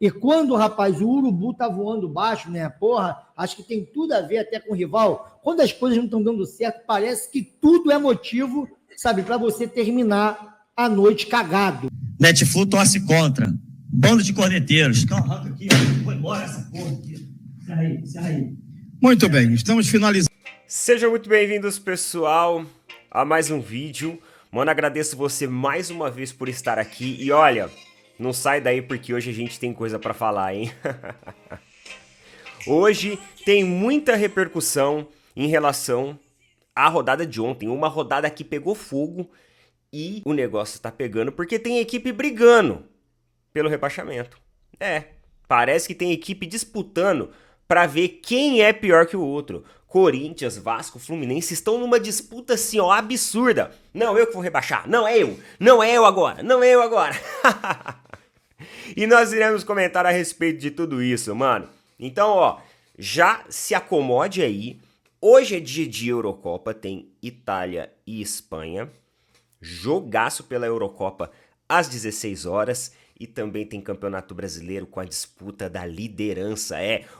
E quando, rapaz, o urubu tá voando baixo, né? Porra, acho que tem tudo a ver até com o rival. Quando as coisas não estão dando certo, parece que tudo é motivo, sabe, para você terminar a noite cagado. Netflu torce contra. Bando de corneteiros. Arranca aqui, ó. Vou embora essa porra aqui. Sai aí. Muito bem, estamos finalizando. Sejam muito bem-vindos, pessoal, a mais um vídeo. Mano, agradeço você mais uma vez por estar aqui. E olha, não sai daí porque hoje a gente tem coisa pra falar, hein? Hoje tem muita repercussão em relação à rodada de ontem. Uma rodada que pegou fogo e o negócio tá pegando porque tem equipe brigando pelo rebaixamento. Parece que tem equipe disputando pra ver quem é pior que o outro. Corinthians, Vasco, Fluminense estão numa disputa assim, ó, absurda. Não, eu que vou rebaixar. Não é eu. Não é eu agora. Não é eu agora. E nós iremos comentar a respeito de tudo isso, mano. Então, ó, já se acomode aí. Hoje é dia de Eurocopa, tem Itália e Espanha. Jogaço pela Eurocopa às 16 horas. E também tem Campeonato Brasileiro com a disputa da liderança.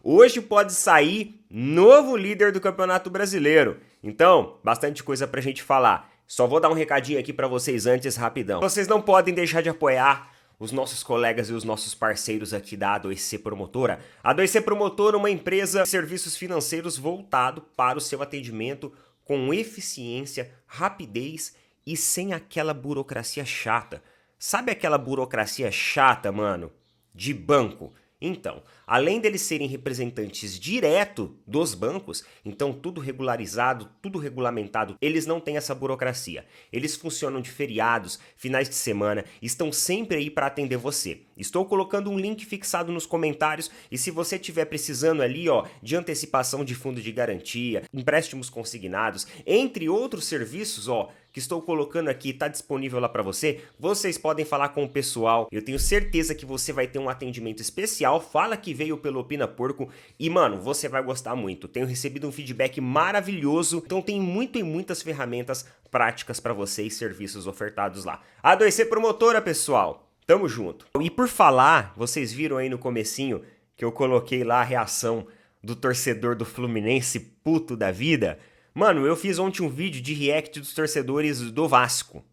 Hoje pode sair novo líder do Campeonato Brasileiro. Então, bastante coisa pra gente falar. Só vou dar um recadinho aqui pra vocês antes, rapidão. Vocês não podem deixar de apoiar os nossos colegas e os nossos parceiros aqui da A2C Promotora. A A2C Promotora é uma empresa de serviços financeiros voltado para o seu atendimento com eficiência, rapidez e sem aquela burocracia chata. Sabe aquela burocracia chata, mano, de banco? Então, além deles serem representantes direto dos bancos, então tudo regularizado, tudo regulamentado, eles não têm essa burocracia. Eles funcionam de feriados, finais de semana, estão sempre aí para atender você. Estou colocando um link fixado nos comentários e se você estiver precisando ali, ó, de antecipação de fundo de garantia, empréstimos consignados, entre outros serviços, ó, que estou colocando aqui, está disponível lá para você, vocês podem falar com o pessoal, eu tenho certeza que você vai ter um atendimento especial, fala que veio pelo Opina Porco e, mano, você vai gostar muito. Tenho recebido um feedback maravilhoso, então tem muitas ferramentas práticas para vocês, serviços ofertados lá. A2C Promotora, pessoal, tamo junto. E por falar, vocês viram aí no comecinho que eu coloquei lá a reação do torcedor do Fluminense puto da vida. Mano, eu fiz ontem um vídeo de react dos torcedores do Vasco,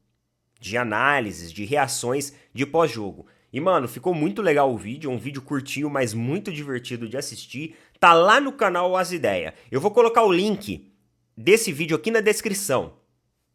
de análises, de reações de pós-jogo. E, mano, ficou muito legal o vídeo, um vídeo curtinho, mas muito divertido de assistir. Tá lá no canal As Ideias. Eu vou colocar o link desse vídeo aqui na descrição.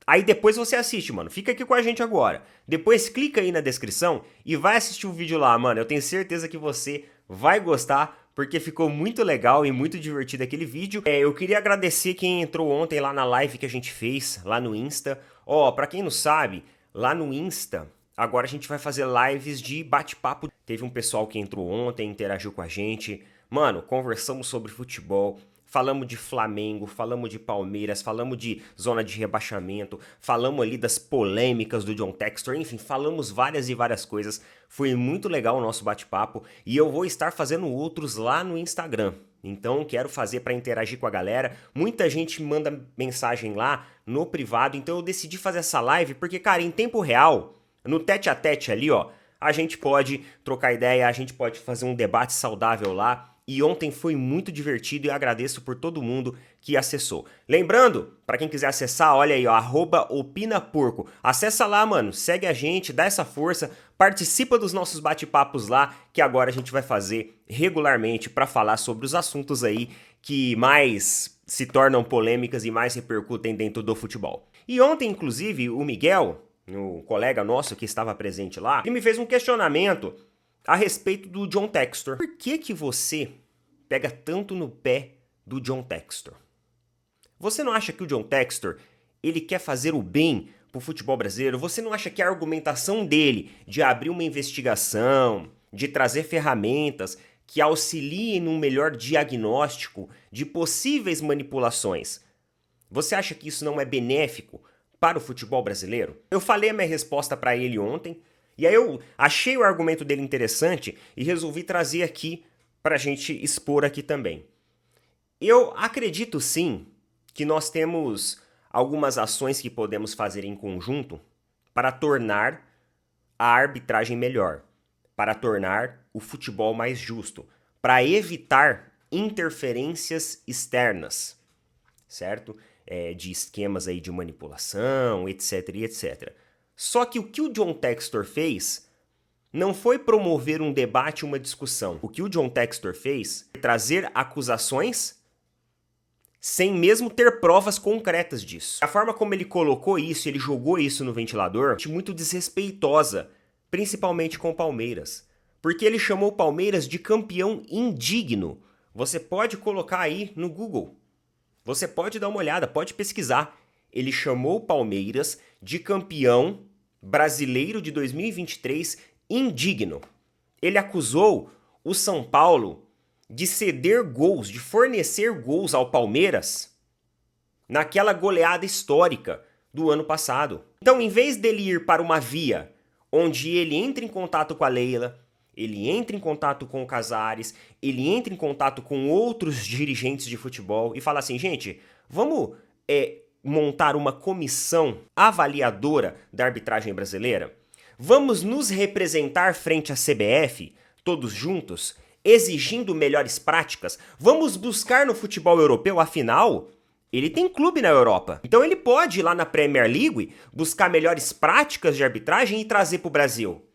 Aí depois você assiste, mano. Fica aqui com a gente agora. Depois clica aí na descrição e vai assistir o vídeo lá, mano. Eu tenho certeza que você vai gostar, porque ficou muito legal e muito divertido aquele vídeo. Eu queria agradecer quem entrou ontem lá na live que a gente fez, lá no Insta. Ó, pra quem não sabe, lá no Insta, agora a gente vai fazer lives de bate-papo. Teve um pessoal que entrou ontem, interagiu com a gente. Mano, conversamos sobre futebol. Falamos de Flamengo, falamos de Palmeiras, falamos de zona de rebaixamento, falamos ali das polêmicas do John Textor, enfim, falamos várias e várias coisas. Foi muito legal o nosso bate-papo e eu vou estar fazendo outros lá no Instagram. Então quero fazer para interagir com a galera. Muita gente manda mensagem lá no privado, então eu decidi fazer essa live porque, cara, em tempo real, no tete a tete ali, ó, a gente pode trocar ideia, a gente pode fazer um debate saudável lá. E ontem foi muito divertido e agradeço por todo mundo que acessou. Lembrando, para quem quiser acessar, olha aí, ó, @opinaporco. Acessa lá, mano, segue a gente, dá essa força, participa dos nossos bate-papos lá, que agora a gente vai fazer regularmente para falar sobre os assuntos aí que mais se tornam polêmicas e mais repercutem dentro do futebol. E ontem, inclusive, o Miguel, um colega nosso que estava presente lá, ele me fez um questionamento a respeito do John Textor. Por que você pega tanto no pé do John Textor? Você não acha que o John Textor, ele quer fazer o bem pro futebol brasileiro? Você não acha que a argumentação dele de abrir uma investigação, de trazer ferramentas que auxiliem num melhor diagnóstico de possíveis manipulações, você acha que isso não é benéfico para o futebol brasileiro? Eu falei a minha resposta para ele ontem, e aí eu achei o argumento dele interessante e resolvi trazer aqui para a gente expor aqui também. Eu acredito sim que nós temos algumas ações que podemos fazer em conjunto para tornar a arbitragem melhor, para tornar o futebol mais justo, para evitar interferências externas, certo? De esquemas aí de manipulação, etc e etc. Só que o que o John Textor fez não foi promover um debate, uma discussão. O que o John Textor fez foi trazer acusações sem mesmo ter provas concretas disso. A forma como ele colocou isso, ele jogou isso no ventilador, é muito desrespeitosa, principalmente com o Palmeiras. Porque ele chamou o Palmeiras de campeão indigno. Você pode colocar aí no Google. Você pode dar uma olhada, pode pesquisar. Ele chamou o Palmeiras de campeão brasileiro de 2023 indigno. Ele acusou o São Paulo de ceder gols, de fornecer gols ao Palmeiras naquela goleada histórica do ano passado. Então, em vez dele ir para uma via onde ele entra em contato com a Leila, ele entra em contato com o Casares, ele entra em contato com outros dirigentes de futebol e fala assim, gente, vamos montar uma comissão avaliadora da arbitragem brasileira? Vamos nos representar frente à CBF, todos juntos, exigindo melhores práticas? Vamos buscar no futebol europeu, afinal, ele tem clube na Europa. Então ele pode ir lá na Premier League buscar melhores práticas de arbitragem e trazer para o Brasil.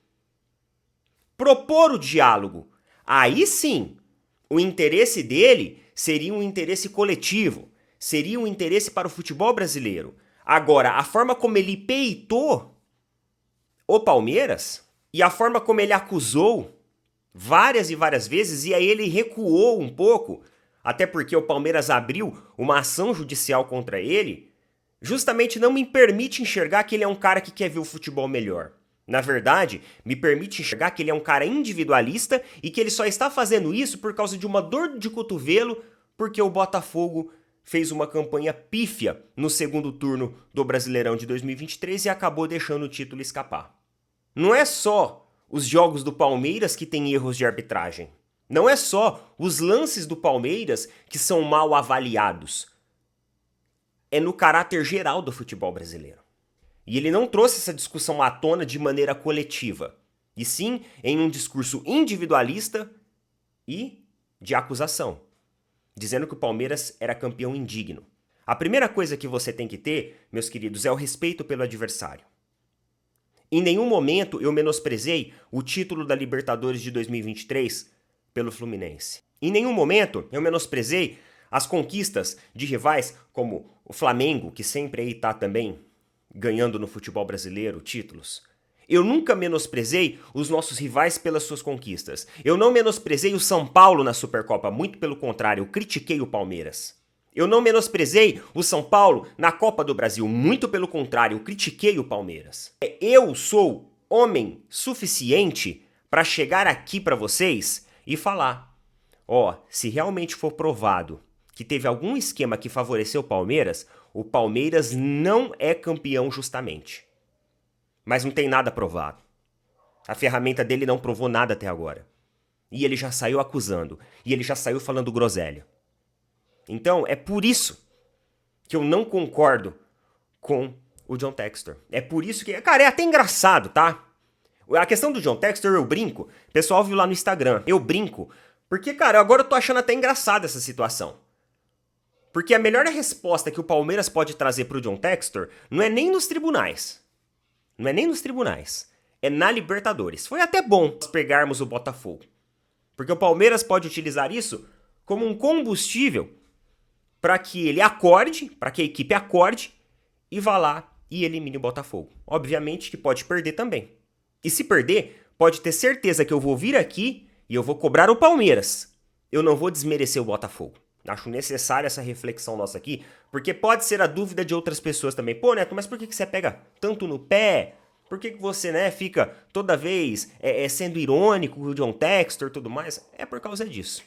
Propor o diálogo. Aí sim, o interesse dele seria um interesse coletivo, seria um interesse para o futebol brasileiro. Agora, a forma como ele peitou o Palmeiras e a forma como ele acusou várias e várias vezes, e aí ele recuou um pouco, até porque o Palmeiras abriu uma ação judicial contra ele, justamente não me permite enxergar que ele é um cara que quer ver o futebol melhor. Na verdade, me permite enxergar que ele é um cara individualista e que ele só está fazendo isso por causa de uma dor de cotovelo, porque o Botafogo fez uma campanha pífia no segundo turno do Brasileirão de 2023 e acabou deixando o título escapar. Não é só os jogos do Palmeiras que têm erros de arbitragem. Não é só os lances do Palmeiras que são mal avaliados. É no caráter geral do futebol brasileiro. E ele não trouxe essa discussão à tona de maneira coletiva, e sim em um discurso individualista e de acusação, dizendo que o Palmeiras era campeão indigno. A primeira coisa que você tem que ter, meus queridos, é o respeito pelo adversário. Em nenhum momento eu menosprezei o título da Libertadores de 2023 pelo Fluminense. Em nenhum momento eu menosprezei as conquistas de rivais como o Flamengo, que sempre aí está também ganhando no futebol brasileiro títulos. Eu nunca menosprezei os nossos rivais pelas suas conquistas. Eu não menosprezei o São Paulo na Supercopa, muito pelo contrário, eu critiquei o Palmeiras. Eu não menosprezei o São Paulo na Copa do Brasil, muito pelo contrário, eu critiquei o Palmeiras. Eu sou homem suficiente para chegar aqui para vocês e falar, se realmente for provado que teve algum esquema que favoreceu o Palmeiras não é campeão justamente. Mas não tem nada provado. A ferramenta dele não provou nada até agora. E ele já saiu acusando. E ele já saiu falando groselha. Então, é por isso que eu não concordo com o John Textor. É por isso que... Cara, é até engraçado, tá? A questão do John Textor, eu brinco. O pessoal viu lá no Instagram. Eu brinco. Porque, cara, agora eu tô achando até engraçada essa situação. Porque a melhor resposta que o Palmeiras pode trazer pro John Textor não é nem nos tribunais. Não é nem nos tribunais. É na Libertadores. Foi até bom nós pegarmos o Botafogo. Porque o Palmeiras pode utilizar isso como um combustível para que ele acorde, para que a equipe acorde e vá lá e elimine o Botafogo. Obviamente que pode perder também. E se perder, pode ter certeza que eu vou vir aqui e eu vou cobrar o Palmeiras. Eu não vou desmerecer o Botafogo. Acho necessária essa reflexão nossa aqui, porque pode ser a dúvida de outras pessoas também. Pô, Neto, mas por que você pega tanto no pé? Por que você, fica toda vez sendo irônico com o John Textor e tudo mais? É por causa disso.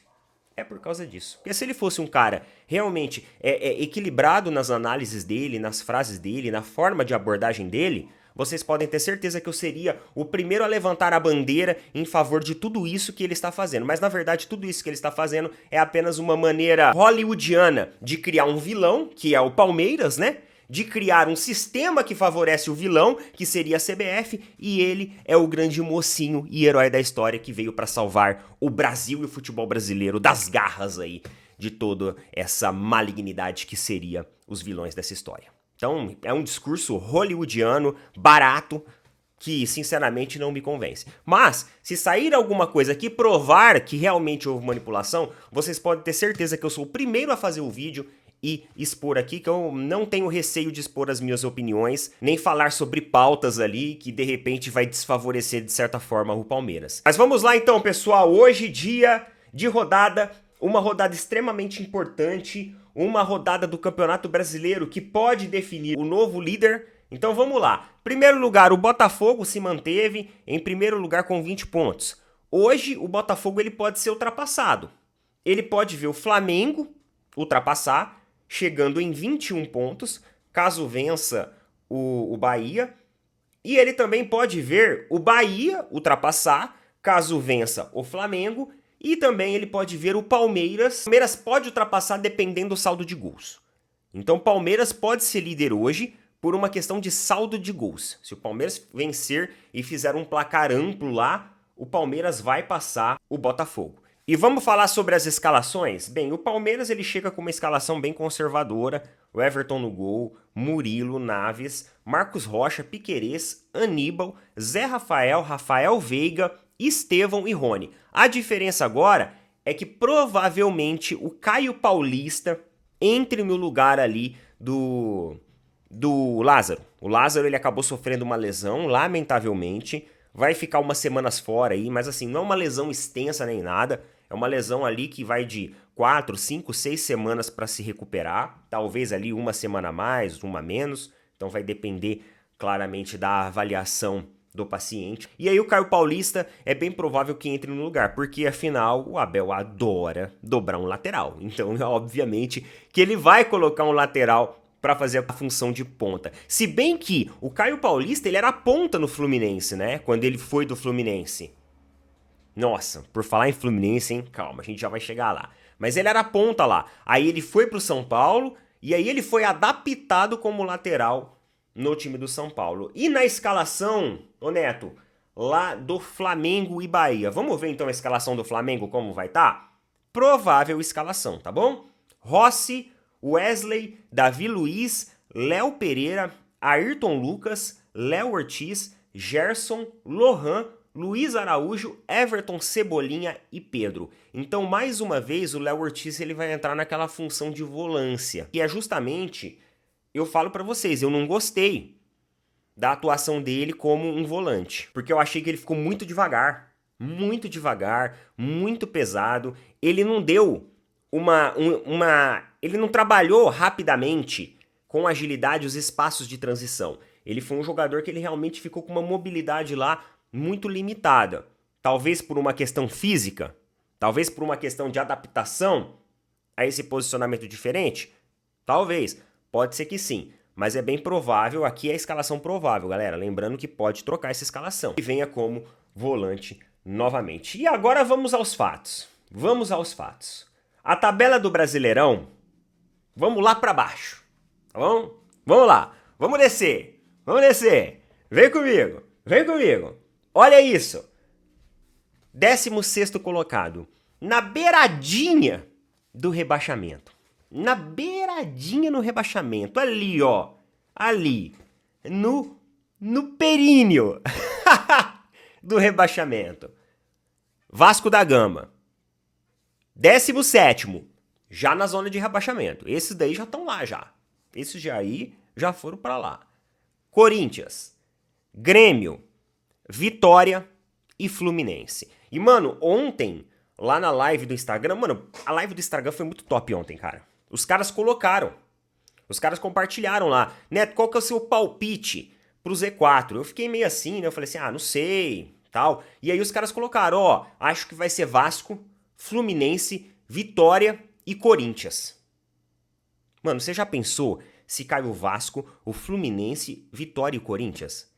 É por causa disso. Porque se ele fosse um cara realmente equilibrado nas análises dele, nas frases dele, na forma de abordagem dele, vocês podem ter certeza que eu seria o primeiro a levantar a bandeira em favor de tudo isso que ele está fazendo. Mas, na verdade, tudo isso que ele está fazendo é apenas uma maneira hollywoodiana de criar um vilão, que é o Palmeiras, né? de criar um sistema que favorece o vilão, que seria a CBF, e ele é o grande mocinho e herói da história que veio para salvar o Brasil e o futebol brasileiro das garras aí de toda essa malignidade que seria os vilões dessa história. Então, é um discurso hollywoodiano, barato, que sinceramente não me convence. Mas, se sair alguma coisa que provar que realmente houve manipulação, vocês podem ter certeza que eu sou o primeiro a fazer o vídeo e expor aqui, que eu não tenho receio de expor as minhas opiniões, nem falar sobre pautas ali que de repente vai desfavorecer de certa forma o Palmeiras. Mas vamos lá então, pessoal, hoje dia de rodada, uma rodada extremamente importante, uma rodada do Campeonato Brasileiro que pode definir o novo líder. Então vamos lá. Primeiro lugar, o Botafogo se manteve em primeiro lugar com 20 pontos. Hoje o Botafogo ele pode ser ultrapassado. Ele pode ver o Flamengo ultrapassar, chegando em 21 pontos, caso vença o Bahia. E ele também pode ver o Bahia ultrapassar, caso vença o Flamengo. E também ele pode ver o Palmeiras. O Palmeiras pode ultrapassar dependendo do saldo de gols. Então o Palmeiras pode ser líder hoje por uma questão de saldo de gols. Se o Palmeiras vencer e fizer um placar amplo lá, o Palmeiras vai passar o Botafogo. E vamos falar sobre as escalações? Bem, o Palmeiras ele chega com uma escalação bem conservadora. O Everton no gol, Murilo, Naves, Marcos Rocha, Piquerez, Aníbal, Zé Rafael, Rafael Veiga, Estevão e Rony. A diferença agora é que provavelmente o Caio Paulista entre no lugar ali do Lázaro. O Lázaro ele acabou sofrendo uma lesão, lamentavelmente. Vai ficar umas semanas fora aí, mas assim, não é uma lesão extensa nem nada. É uma lesão ali que vai de 4, 5, 6 semanas para se recuperar. Talvez ali uma semana a mais, uma a menos. Então vai depender claramente da avaliação do paciente. E aí o Caio Paulista é bem provável que entre no lugar, porque afinal o Abel adora dobrar um lateral. Então, obviamente, que ele vai colocar um lateral para fazer a função de ponta. Se bem que o Caio Paulista, ele era ponta no Fluminense, né? Quando ele foi do Fluminense. Nossa, por falar em Fluminense, hein? Calma, a gente já vai chegar lá. Mas ele era ponta lá. Aí ele foi pro São Paulo e aí ele foi adaptado como lateral no time do São Paulo. E na escalação, ô Neto, lá do Flamengo e Bahia. Vamos ver então a escalação do Flamengo como vai estar? Provável escalação, tá bom? Rossi, Wesley, Davi Luiz, Léo Pereira, Ayrton Lucas, Léo Ortiz, Gerson, Lohan, Luiz Araújo, Everton, Cebolinha e Pedro. Então, mais uma vez, o Léo Ortiz ele vai entrar naquela função de volância, que é justamente, eu falo pra vocês, eu não gostei da atuação dele como um volante, porque eu achei que ele ficou muito devagar, muito pesado. Ele não deu ele não trabalhou rapidamente, com agilidade, os espaços de transição. Ele foi um jogador que ele realmente ficou com uma mobilidade lá muito limitada. Talvez por uma questão física, talvez por uma questão de adaptação a esse posicionamento diferente. Talvez, pode ser que sim. Mas é bem provável, aqui é a escalação provável, galera. Lembrando que pode trocar essa escalação. E venha como volante novamente. E agora vamos aos fatos. A tabela do Brasileirão, vamos lá para baixo, tá bom? Vamos lá, vamos descer. Vem comigo. Olha isso. 16º colocado, na beiradinha do rebaixamento. Ali, ó. Ali, no períneo do rebaixamento. Vasco da Gama. 17º, já na zona de rebaixamento. Esses daí já estão lá já. Esses aí já foram para lá. Corinthians, Grêmio, Vitória e Fluminense. E, mano, ontem, lá na live do Instagram... Mano, a live do Instagram foi muito top ontem, cara. Os caras compartilharam lá. Neto, qual que é o seu palpite pro Z4? Eu fiquei meio assim, né? Eu falei assim, não sei, tal. E aí os caras colocaram, ó, acho que vai ser Vasco, Fluminense, Vitória e Corinthians. Mano, você já pensou se cai o Vasco, o Fluminense, Vitória e Corinthians?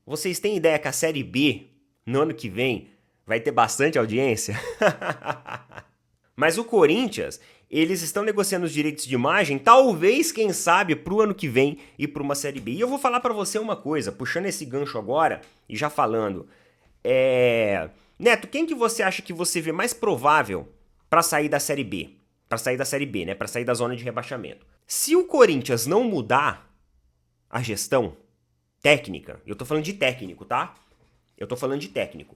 Vocês têm ideia que a Série B, no ano que vem, vai ter bastante audiência? Mas o Corinthians, eles estão negociando os direitos de imagem, talvez, quem sabe, pro ano que vem e pra uma Série B. E eu vou falar pra você uma coisa, puxando esse gancho agora e já falando. Neto, quem que você acha que você vê mais provável pra sair da Série B? Pra sair da Série B, né? Pra sair da zona de rebaixamento. Se o Corinthians não mudar a gestão técnica, eu tô falando de técnico, tá? Eu tô falando de técnico.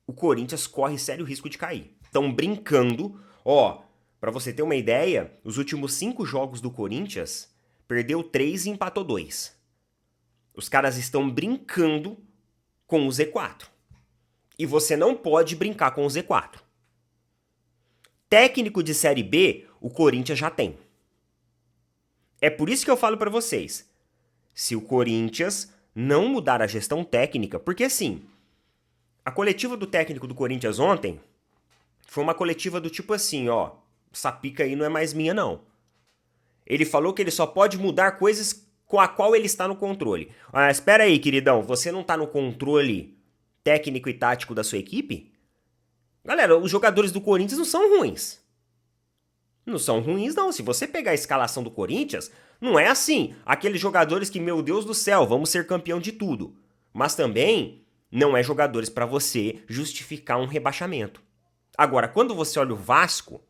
O Corinthians corre sério risco de cair. Estão brincando. Ó, pra você ter uma ideia, os últimos 5 jogos do Corinthians, perdeu 3 e empatou 2. Os caras estão brincando com o Z4. E você não pode brincar com o Z4. Técnico de Série B, o Corinthians já tem. É por isso que eu falo pra vocês. Se o Corinthians não mudar a gestão técnica, porque assim, a coletiva do técnico do Corinthians ontem foi uma coletiva do tipo assim, ó, essa pica aí não é mais minha não. Ele falou que ele só pode mudar coisas com a qual ele está no controle. Ah, espera aí, queridão, você não tá no controle técnico e tático da sua equipe? Galera, os jogadores do Corinthians não são ruins. Não são ruins, não. Se você pegar a escalação do Corinthians, não é assim. Aqueles jogadores que, meu Deus do céu, vamos ser campeão de tudo. Mas também não é jogadores para você justificar um rebaixamento. Agora, quando você olha o Vasco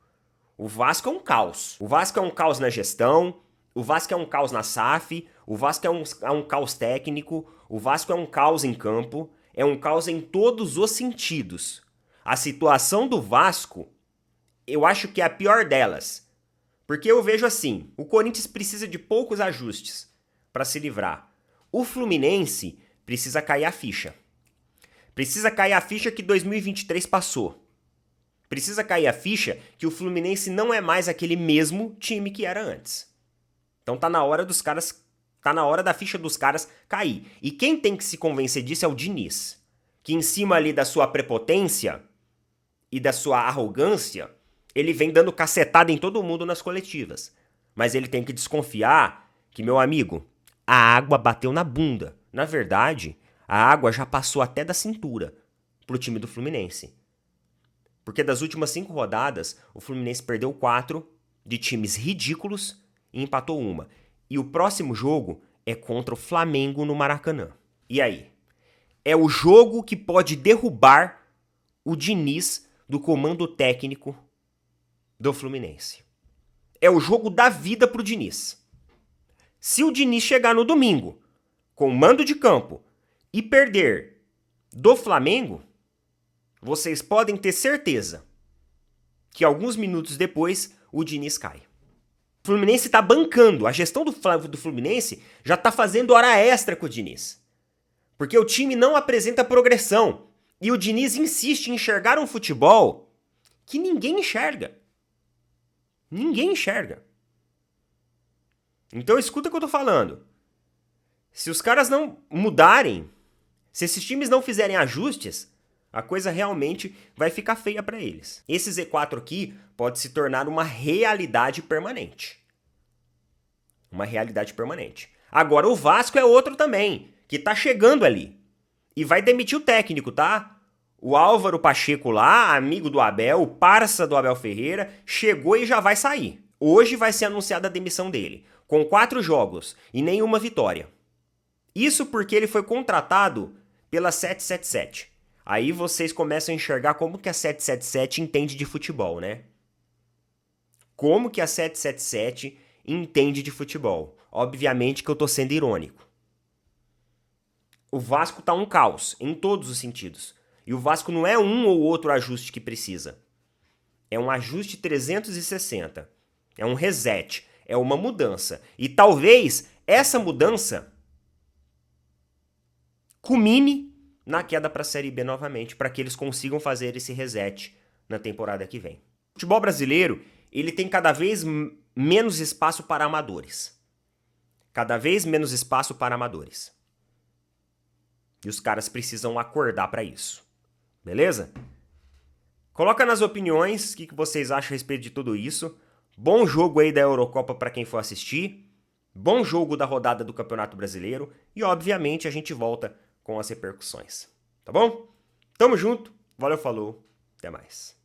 é um caos. O Vasco é um caos na gestão, o Vasco é um caos na SAF, o Vasco é um caos técnico, o Vasco é um caos em campo, é um caos em todos os sentidos. A situação do Vasco, eu acho que é a pior delas. Porque eu vejo assim, o Corinthians precisa de poucos ajustes para se livrar. O Fluminense precisa cair a ficha. Precisa cair a ficha que 2023 passou. Precisa cair a ficha que o Fluminense não é mais aquele mesmo time que era antes. Então tá na hora da ficha dos caras cair. E quem tem que se convencer disso é o Diniz, que em cima ali da sua prepotência e da sua arrogância, ele vem dando cacetada em todo mundo nas coletivas. Mas ele tem que desconfiar que, meu amigo, a água bateu na bunda. Na verdade, a água já passou até da cintura pro time do Fluminense. Porque das últimas 5 rodadas, o Fluminense perdeu 4 de times ridículos e empatou 1. E o próximo jogo é contra o Flamengo no Maracanã. E aí? É o jogo que pode derrubar o Diniz do comando técnico do Fluminense. É o jogo da vida pro Diniz. Se o Diniz chegar no domingo com mando de campo e perder do Flamengo, vocês podem ter certeza que alguns minutos depois o Diniz cai. O Fluminense tá bancando. A gestão do Fluminense já tá fazendo hora extra com o Diniz. Porque o time não apresenta progressão. E o Diniz insiste em enxergar um futebol que ninguém enxerga. Ninguém enxerga. Então escuta o que eu tô falando. Se os caras não mudarem, se esses times não fizerem ajustes, a coisa realmente vai ficar feia para eles. Esse Z4 aqui pode se tornar uma realidade permanente. Uma realidade permanente. Agora o Vasco é outro também, que tá chegando ali. E vai demitir o técnico, tá? O Álvaro Pacheco lá, amigo do Abel, o parça do Abel Ferreira, chegou e já vai sair. Hoje vai ser anunciada a demissão dele, com 4 jogos e nenhuma vitória. Isso porque ele foi contratado pela 777. Aí vocês começam a enxergar como que a 777 entende de futebol, né? Como que a 777 entende de futebol. Obviamente que eu tô sendo irônico. O Vasco tá um caos, em todos os sentidos. E o Vasco não é um ou outro ajuste que precisa. É um ajuste 360. É um reset. É uma mudança. E talvez essa mudança culmine na queda para a Série B novamente, para que eles consigam fazer esse reset na temporada que vem. O futebol brasileiro, ele tem cada vez menos espaço para amadores. Cada vez menos espaço para amadores. E os caras precisam acordar para isso. Beleza? Coloca nas opiniões o que vocês acham a respeito de tudo isso. Bom jogo aí da Eurocopa para quem for assistir. Bom jogo da rodada do Campeonato Brasileiro. E, obviamente, a gente volta com as repercussões. Tá bom? Tamo junto. Valeu, falou. Até mais.